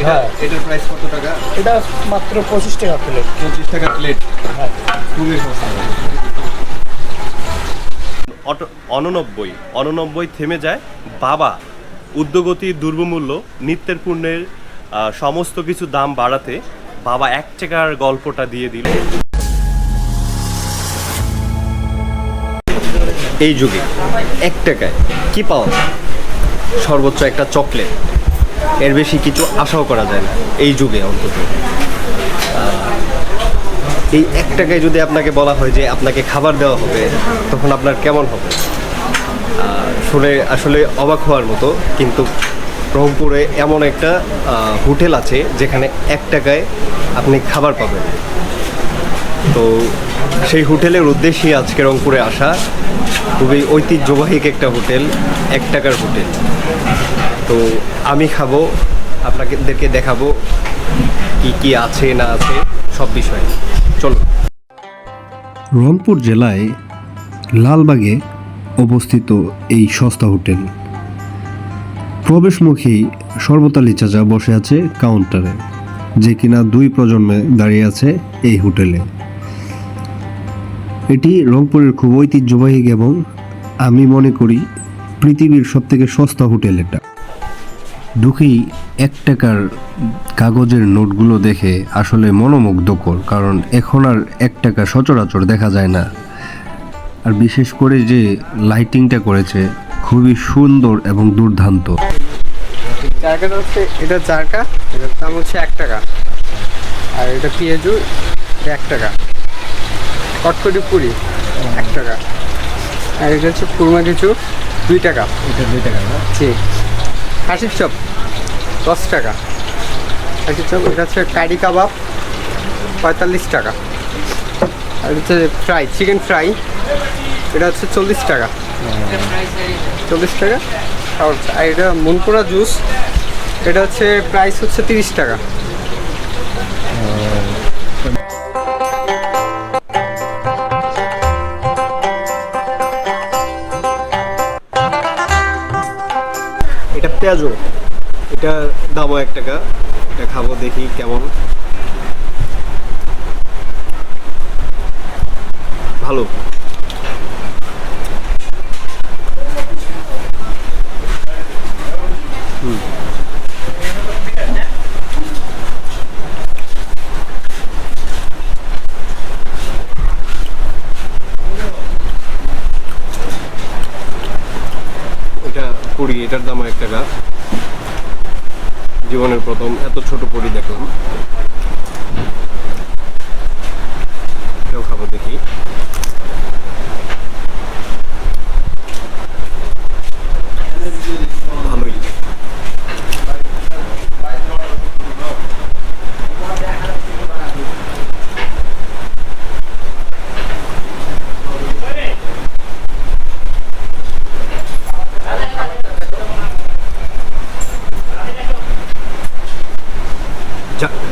হ্যাঁ, এটার প্রাইস কত টাকা? এটা মাত্র 25 টাকা প্লেট। 25 টাকা প্লেট। হ্যাঁ, খুবই সস্তা। 89 থেমে যায়। বাবা উদ্যোগতি দুর্বমূল্য নিত্যের পণ্যের সমস্ত কিছু দাম বাড়াতে বাবা 1 টাকার গল্পটা দিয়ে দিল। এই যুগে 1 টাকায় কি পাওয়া যায়? সর্বোচ্চ একটা চকলেট, এর বেশি কিছু আশাও করা যায় না এই যুগে অন্তত। এই 1 টাকায় যদি আপনাকে বলা হয় যে আপনাকে খাবার দেওয়া হবে, তখন আপনার কেমন হবে? শুনে আসলে অবাক হওয়ার মতো। কিন্তু রংপুরে এমন একটা হোটেল আছে যেখানে 1 টাকায় আপনি খাবার পাবেন। তো সেই হোটেলের উদ্দেশ্যেই আজকে রংপুরে আসা। খুবই ঐতিহ্যবাহী একটা হোটেল, 1 টাকার হোটেল। তো আমি খাবো, আপনাদেরকে দেখাবো কি কি আছে না আছে সব বিষয়ে। চলো। রংপুর জেলায় লালবাগে অবস্থিত এই সস্তা হোটেল। প্রবেশমুখী শরবত আলী চাচা বসে আছে কাউন্টারে, যে কিনা 2 প্রজন্মে দাঁড়িয়ে আছে এই হোটেলে। এটি রংপুরের খুব ঐতিহ্যবাহী এবং আমি মনে করি পৃথিবীর সবথেকে সস্তা হোটেল এটা। ঢুকেই 1 টাকার কাগজের নোটগুলো দেখে আসলে মনোমুগ্ধকর, কারণ এখন আর 1 টাকা সচরাচর দেখা যায় না। আর বিশেষ করে যে লাইটিংটা করেছে খুবই সুন্দর এবং দুর্দান্ত। জারকাটা হচ্ছে, এটা জারকা, এটার দাম হচ্ছে 1 টাকা। আর এটা পেঁয়াজু, এটা 1 টাকা। কটকটি পুরি 1 টাকা। আর এটা হচ্ছে কুরমা কিছু 2 টাকা। এটা 2 টাকা না? জি। খাসির চপ 10 টাকা। খাসির চপ, এটা হচ্ছে কারি কাবাব 45 টাকা। আর হচ্ছে ফ্রাই, চিকেন ফ্রাই, এটা হচ্ছে 40 টাকা। 40 টাকা। আর এটা মনপুরা জুস, এটা হচ্ছে প্রাইস হচ্ছে 30 টাকা। এটা পেঁয়াজু, এটা দামও 1 টাকা। এটা খাবো, দেখি কেমন। ভালো। এটা পুরি, এটার দাম 1 টাকা। জীবনের প্রথম এত ছোট পুরি দেখলাম। এটাও খাবো, দেখি। ভালোই।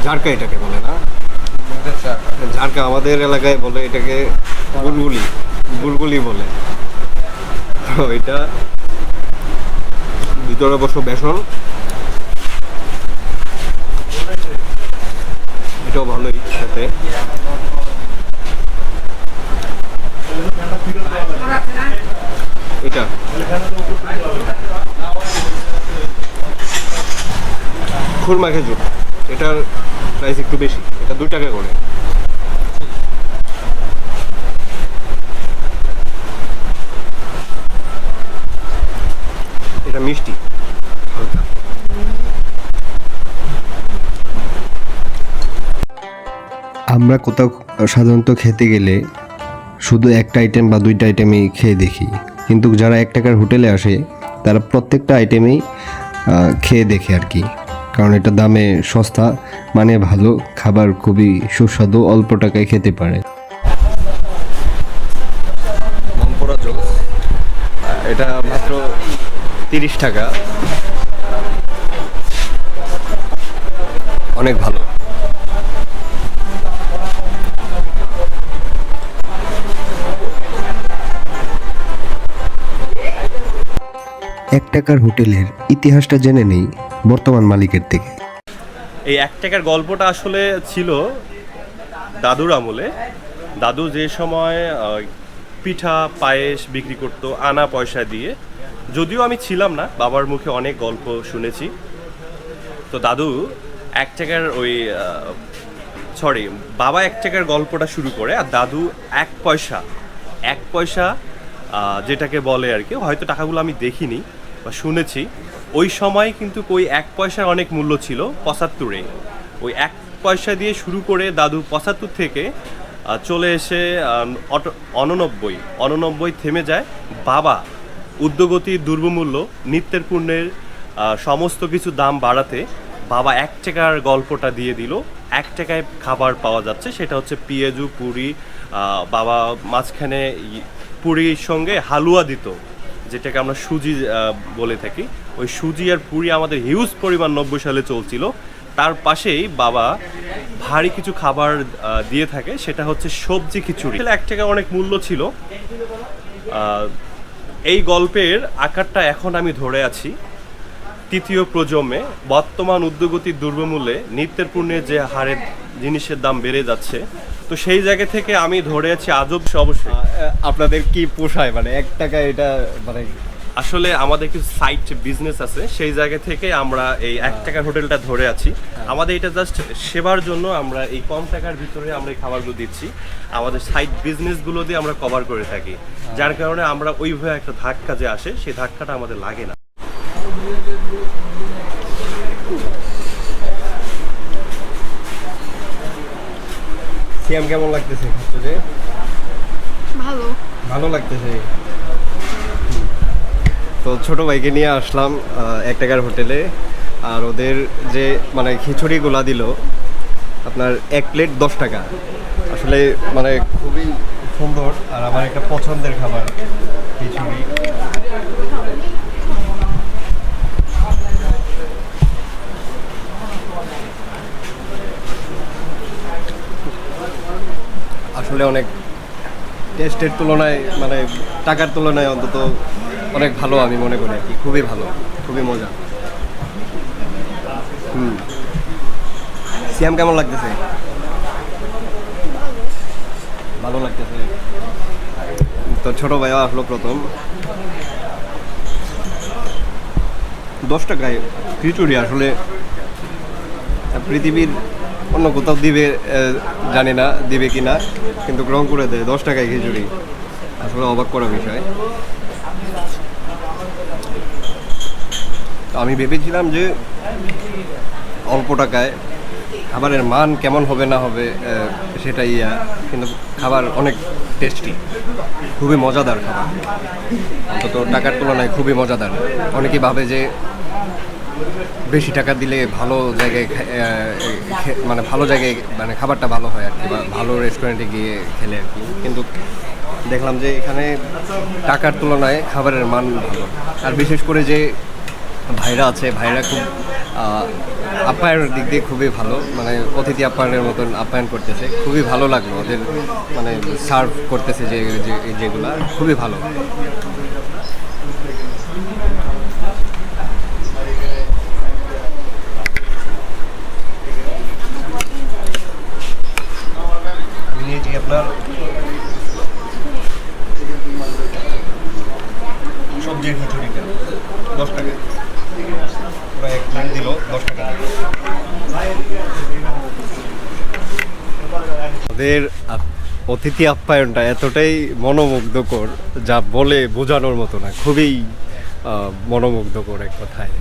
ঝাড়কা এটাকে বলে না? ঝাড়কা আমাদের এলাকায় বলে এটাকে বুলবুলি, বুলবুলি বলে। তো এটা ভিতরে অবশ্য বেসন। এটাও ভালোই খেতে। এটা খুরমা খেজুর, এটার প্রাইস একটু বেশি, এটা 2 টাকা করে। এটা মিষ্টি হালকা। আমরা কোথাও সাধারণত খেতে গেলে শুধু একটা আইটেম বা 2টা আইটেমই খেয়ে দেখি, কিন্তু যারা 1 টাকার হোটেলে আসে তারা প্রত্যেকটা আইটেমেই খেয়ে দেখে আর কি। কারণ এটা দামে সস্তা, মানে ভালো, খাবার খুবই সুস্বাদু, অল্প টাকায় খেতে পারে। মনপুরা জুস, এটা মাত্র 30 টাকা। অনেক ভালো। এক টাকার হোটেলের ইতিহাসটা জেনে নেই বর্তমান মালিকের থেকে। এই 1 টাকার গল্পটা আসলে ছিল দাদুর আমলে। দাদু যে সময় পিঠা পায়েস বিক্রি করতো আনা পয়সা দিয়ে, যদিও আমি ছিলাম না, বাবার মুখে অনেক গল্প শুনেছি। তো দাদু 1 টাকার বাবা 1 টাকার গল্পটা শুরু করে, আর দাদু 1 পয়সা যেটাকে বলে আর কি, হয়তো টাকাগুলো আমি দেখিনি বা শুনেছি। ওই সময় কিন্তু ওই 1 পয়সার অনেক মূল্য ছিল 75-এ। ওই 1 পয়সা দিয়ে শুরু করে দাদু 75 থেকে চলে এসে 89 থেমে যায়। বাবা উদ্যোগতির দুর্বমূল্য নিত্যের পণ্যের সমস্ত কিছু দাম বাড়াতে বাবা 1 টাকার গল্পটা দিয়ে দিল। 1 টাকায় খাবার পাওয়া যাচ্ছে, সেটা হচ্ছে পেঁয়াজু পুরি। বাবা মাঝখানে পুরির সঙ্গে হালুয়া দিত, যেটাকে আমরা সুজি বলে থাকি। ওই সুজি আর পুরি আমাদের হিউজ পরিমাণ 90 সালে চলছিল। তার পাশেই বাবা ভারী কিছু খাবার দিয়ে থাকে, সেটা হচ্ছে সবজি খিচুড়ি। 1 টাকা অনেক মূল্য ছিল। এই গল্পের আকারটা এখন আমি ধরে আছি 3য় প্রজন্মে। বর্তমান উদ্যোগতির দুর্বমূল্যে নিত্যের পণ্যের যে হারে জিনিসের দাম বেড়ে যাচ্ছে, তো সেই জায়গা থেকে আমি ধরে আছি আজব। অবশ্যই আপনাদের কি পোষায়, মানে 1 টাকা এটা মানে আসলে আমাদের কিছু সাইট বিজনেস আছে, সেই জায়গা থেকে আমরা এই 1 টাকার হোটেলটা ধরে আছি। আমাদের এটা জাস্ট সেবার জন্য আমরা এই কম টাকার ভিতরে আমরা এই খাবারগুলো দিচ্ছি। আমাদের সাইট বিজনেসগুলো দিয়ে আমরা কভার করে থাকি, যার কারণে আমরা ওইভাবে একটা ধাক্কা যে আসে, সেই ধাক্কাটা আমাদের লাগে না। সিয়াম কেমন লাগতেছে? ভালো লাগতেছে। তো ছোট ভাইকে নিয়ে আসলাম 1 টাকার হোটেলে, আর ওদের যে মানে খিচুড়িগুলা দিল আপনার 1 প্লেট 10 টাকা। আসলে মানে খুবই সুন্দর, আর আমার একটা পছন্দের খাবার খিচুড়ি। আসলে অনেক টেস্টের তুলনায়, মানে টাকার তুলনায় অন্তত অনেক ভালো আমি মনে করি আর কি। খুবই ভালো, খুবই মজা। সিয়াম কেমন লাগতেছে? ভালো লাগতেছে। তো ছোট ভাইও আসলো প্রথম। 10 টাকায় খিচুড়ি আসলে পৃথিবীর অন্য কোথাও দিবে জানি না, দিবে কি না, কিন্তু গ্রহণ করে দেয় 10 টাকায় খিচুড়ি। আসলে অবাক করা বিষয়। তো আমি ভেবেছিলাম যে অল্প টাকায় খাবারের মান কেমন হবে না হবে সেটাই, কিন্তু খাবার অনেক টেস্টি, খুবই মজাদার খাবার। অন্তত টাকার তুলনায় খুবই মজাদার। অনেকেই ভাবে যে বেশি টাকা দিলে ভালো জায়গায় মানে খাবারটা ভালো হয় আর কি, বা ভালো রেস্টুরেন্টে গিয়ে খেলে আর কি। কিন্তু দেখলাম যে এখানে টাকার তুলনায় খাবারের মান ভালো। আর বিশেষ করে যে ভাইরা আছে, ভাইরা খুব আপ্যায়নের দিক দিয়ে খুবই ভালো, মানে অতিথি আপ্যায়নের মতন আপ্যায়ন করতেছে। খুবই ভালো লাগলো ওদের, মানে সার্ভ করতেছে যেগুলা খুবই ভালো। নিয়েছি আপনার সবজির খিচুড়িটা 10 টাকা, প্রায় 1 প্লেট দিল 10 টাকা। ওদের অতিথি আপ্যায়নটা এতটাই মনোমুগ্ধকর, যা বলে বোঝানোর মতো না। খুবই মনোমুগ্ধকর এক কথায়।